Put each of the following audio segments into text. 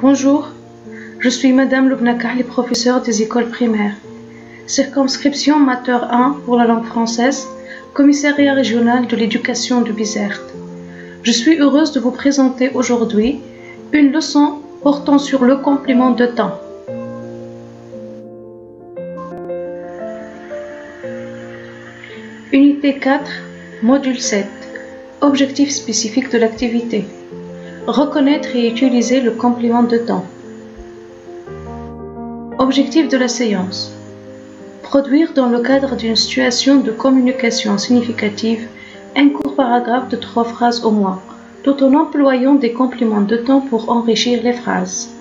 Bonjour, je suis Madame Lubna Kahli, professeure des écoles primaires. Circonscription Mater 1 pour la langue française, commissariat régional de l'éducation de Bizerte. Je suis heureuse de vous présenter aujourd'hui une leçon portant sur le complément de temps. Unité 4, module 7. Objectif spécifique de l'activité. Reconnaître et utiliser le complément de temps. Objectif de la séance. Produire dans le cadre d'une situation de communication significative un court paragraphe de 3 phrases au moins, tout en employant des compléments de temps pour enrichir les phrases.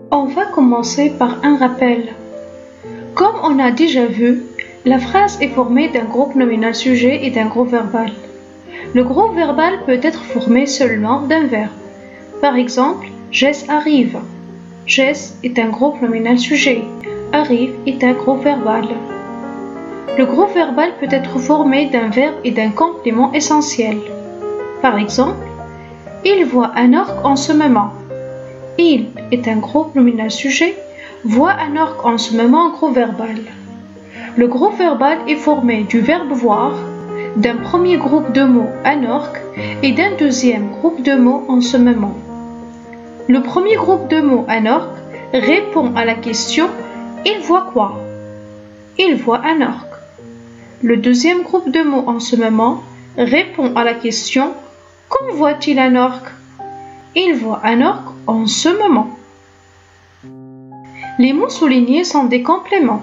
On va commencer par un rappel. Comme on a déjà vu, la phrase est formée d'un groupe nominal sujet et d'un groupe verbal. Le groupe verbal peut être formé seulement d'un verbe. Par exemple, Jess arrive. Jess est un groupe nominal sujet. Arrive est un groupe verbal. Le groupe verbal peut être formé d'un verbe et d'un complément essentiel. Par exemple, il voit un orque en ce moment. Il est un groupe nominal sujet. Voit un orque en ce moment, groupe verbal. Le groupe verbal est formé du verbe voir, d'un premier groupe de mots un orque et d'un deuxième groupe de mots en ce moment. Le premier groupe de mots un orque répond à la question « Il voit quoi ?» Il voit un orque. Le deuxième groupe de mots en ce moment répond à la question « Quand voit-il un orque ?» Il voit un orque en ce moment. Les mots soulignés sont des compléments.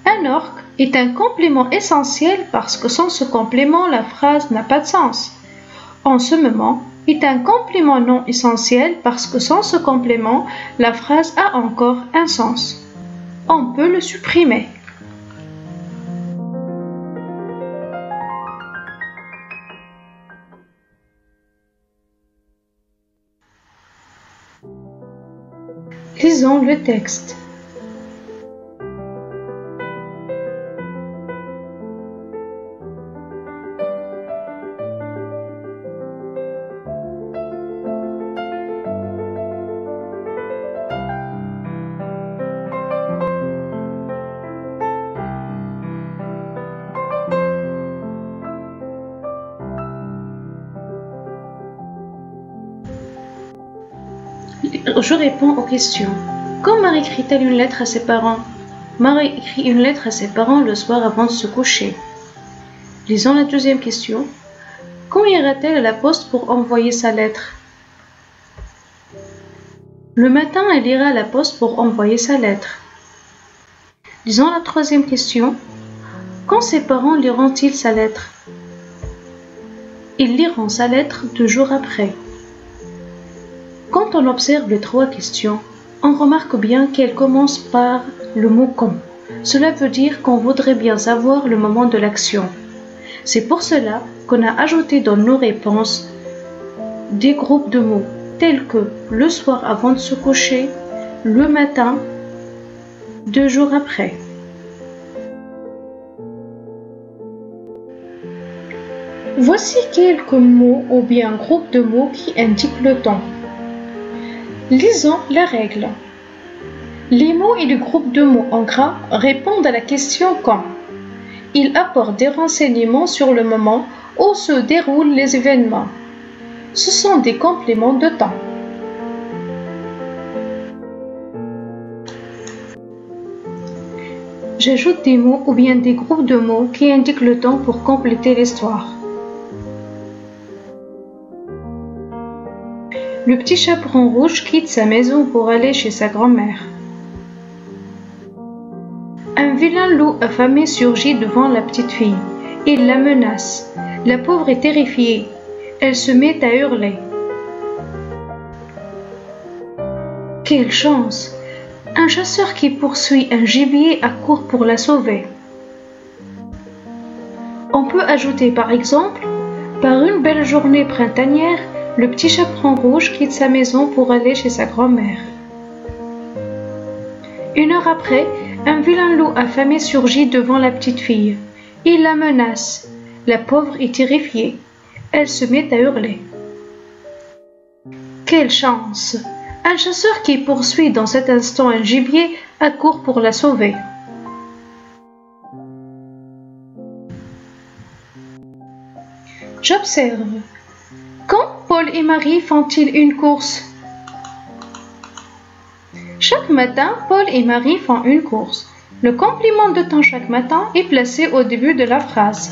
Un orque est un complément essentiel parce que sans ce complément, la phrase n'a pas de sens. En ce moment est un complément non essentiel parce que sans ce complément, la phrase a encore un sens. On peut le supprimer. Lisons le texte. Je réponds aux questions. Quand Marie écrit-elle une lettre à ses parents? Marie écrit une lettre à ses parents le soir avant de se coucher. Lisons la deuxième question. Quand ira-t-elle à la poste pour envoyer sa lettre? Le matin, elle ira à la poste pour envoyer sa lettre. Lisons la troisième question. Quand ses parents liront-ils sa lettre? Ils liront sa lettre 2 jours après. Quand on observe les 3 questions, on remarque bien qu'elles commencent par le mot « quand ». Cela veut dire qu'on voudrait bien savoir le moment de l'action. C'est pour cela qu'on a ajouté dans nos réponses des groupes de mots tels que le soir avant de se coucher, le matin, 2 jours après. Voici quelques mots ou bien groupes de mots qui indiquent le temps. Lisons la règle. Les mots et les groupes de mots en gras répondent à la question « quand ». Ils apportent des renseignements sur le moment où se déroulent les événements. Ce sont des compléments de temps. J'ajoute des mots ou bien des groupes de mots qui indiquent le temps pour compléter l'histoire. Le petit chaperon rouge quitte sa maison pour aller chez sa grand-mère. Un vilain loup affamé surgit devant la petite fille. Il la menace. La pauvre est terrifiée. Elle se met à hurler. Quelle chance! Un chasseur qui poursuit un gibier accourt pour la sauver. On peut ajouter par exemple, par une belle journée printanière, le petit chaperon rouge quitte sa maison pour aller chez sa grand-mère. 1 heure après, un vilain loup affamé surgit devant la petite fille. Il la menace. La pauvre est terrifiée. Elle se met à hurler. Quelle chance! Un chasseur qui poursuit dans cet instant un gibier accourt pour la sauver. J'observe. Quand Paul et Marie font-ils une course? Chaque matin, Paul et Marie font une course. Le complément de temps chaque matin est placé au début de la phrase.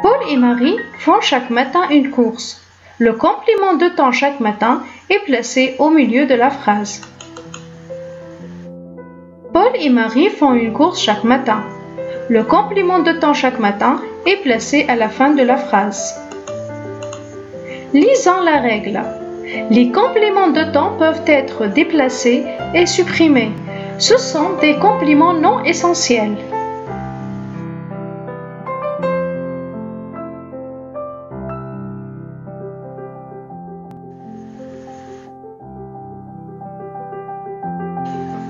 Paul et Marie font chaque matin une course. Le complément de temps chaque matin est placé au milieu de la phrase. Paul et Marie font une course chaque matin. Le complément de temps chaque matin est placé à la fin de la phrase. Lisons la règle. Les compléments de temps peuvent être déplacés et supprimés. Ce sont des compléments non essentiels.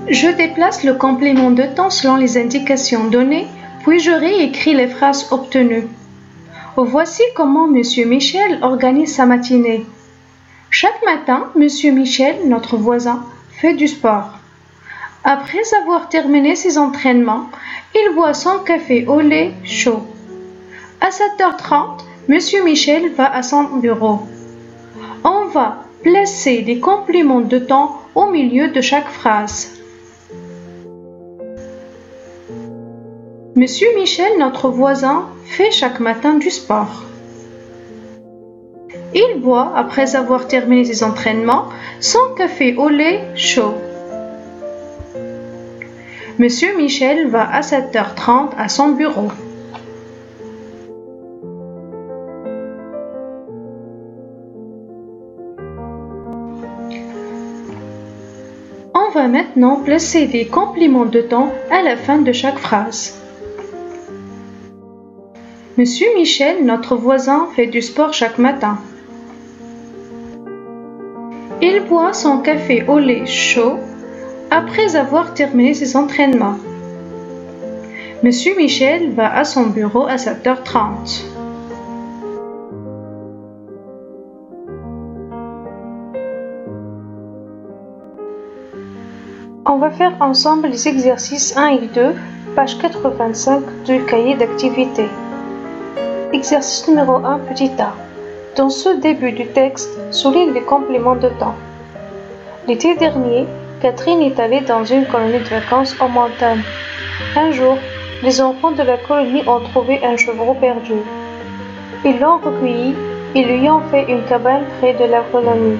Je déplace le complément de temps selon les indications données, puis je réécris les phrases obtenues. Voici comment M. Michel organise sa matinée. Chaque matin, M. Michel, notre voisin, fait du sport. Après avoir terminé ses entraînements, il boit son café au lait chaud. À 7h30, M. Michel va à son bureau. On va placer des compléments de temps au milieu de chaque phrase. Monsieur Michel, notre voisin, fait chaque matin du sport. Il boit, après avoir terminé ses entraînements, son café au lait chaud. Monsieur Michel va à 7h30 à son bureau. On va maintenant placer des compléments de temps à la fin de chaque phrase. Monsieur Michel, notre voisin, fait du sport chaque matin. Il boit son café au lait chaud après avoir terminé ses entraînements. Monsieur Michel va à son bureau à 7h30. On va faire ensemble les exercices 1 et 2, page 85 du cahier d'activité. Exercice numéro 1, petit a. Dans ce début du texte, souligne les compléments de temps. L'été dernier, Catherine est allée dans une colonie de vacances en montagne. Un jour, les enfants de la colonie ont trouvé un chevreau perdu. Ils l'ont recueilli et lui ont fait une cabane près de la colonie.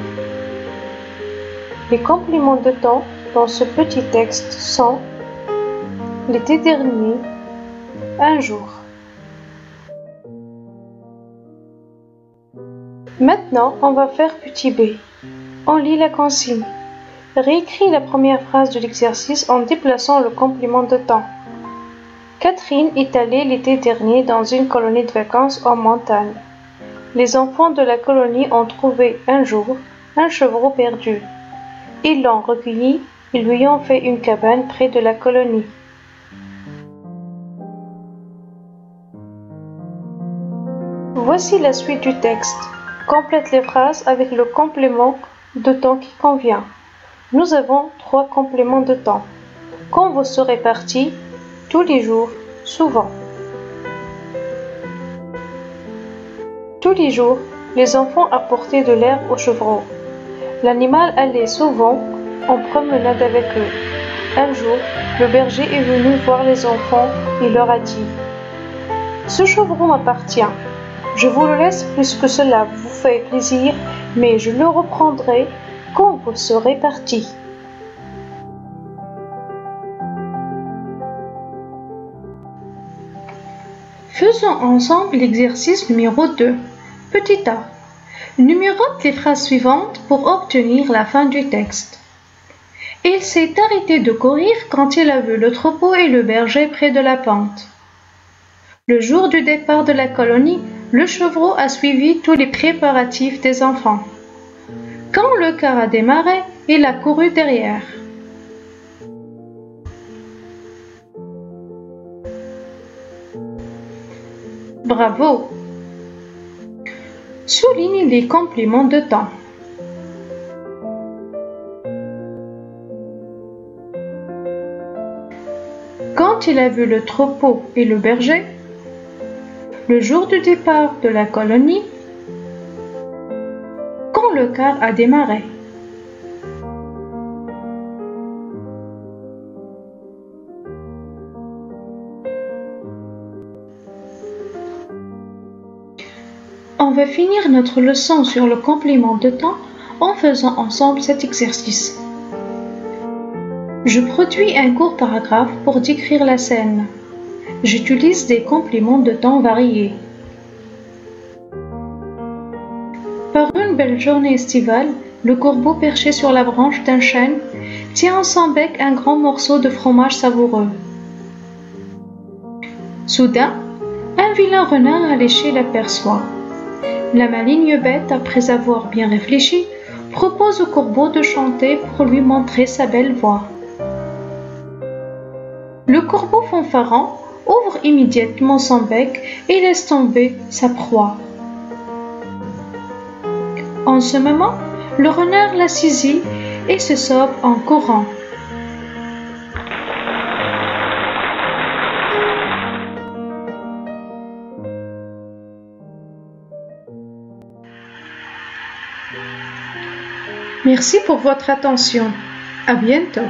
Les compléments de temps dans ce petit texte sont l'été dernier, un jour. Maintenant, on va faire petit b. On lit la consigne. Réécris la première phrase de l'exercice en déplaçant le complément de temps. Catherine est allée l'été dernier dans une colonie de vacances en montagne. Les enfants de la colonie ont trouvé un jour un chevreau perdu. Ils l'ont recueilli et lui ont fait une cabane près de la colonie. Voici la suite du texte. Complète les phrases avec le complément de temps qui convient. Nous avons 3 compléments de temps. Quand vous serez parti, tous les jours, souvent. Tous les jours, les enfants apportaient de l'herbe au chevreau. L'animal allait souvent en promenade avec eux. Un jour, le berger est venu voir les enfants et leur a dit « Ce chevreau m'appartient. Je vous le laisse puisque cela vous fait plaisir, mais je le reprendrai quand vous serez partis. » Faisons ensemble l'exercice numéro 2. Petit a. Numérote les phrases suivantes pour obtenir la fin du texte. Il s'est arrêté de courir quand il a vu le troupeau et le berger près de la pente. Le jour du départ de la colonie, le chevreau a suivi tous les préparatifs des enfants. Quand le car a démarré, il a couru derrière. Bravo! Souligne les compléments de temps. Quand il a vu le troupeau et le berger, le jour du départ de la colonie, quand le car a démarré. On va finir notre leçon sur le complément de temps en faisant ensemble cet exercice. Je produis un court paragraphe pour décrire la scène. J'utilise des compléments de temps variés. Par une belle journée estivale, le corbeau perché sur la branche d'un chêne tient en son bec un grand morceau de fromage savoureux. Soudain, un vilain renard alléché l'aperçoit. La maligne bête, après avoir bien réfléchi, propose au corbeau de chanter pour lui montrer sa belle voix. Le corbeau fanfaron ouvre immédiatement son bec et laisse tomber sa proie. En ce moment, le renard la saisit et se sauve en courant. Merci pour votre attention. À bientôt.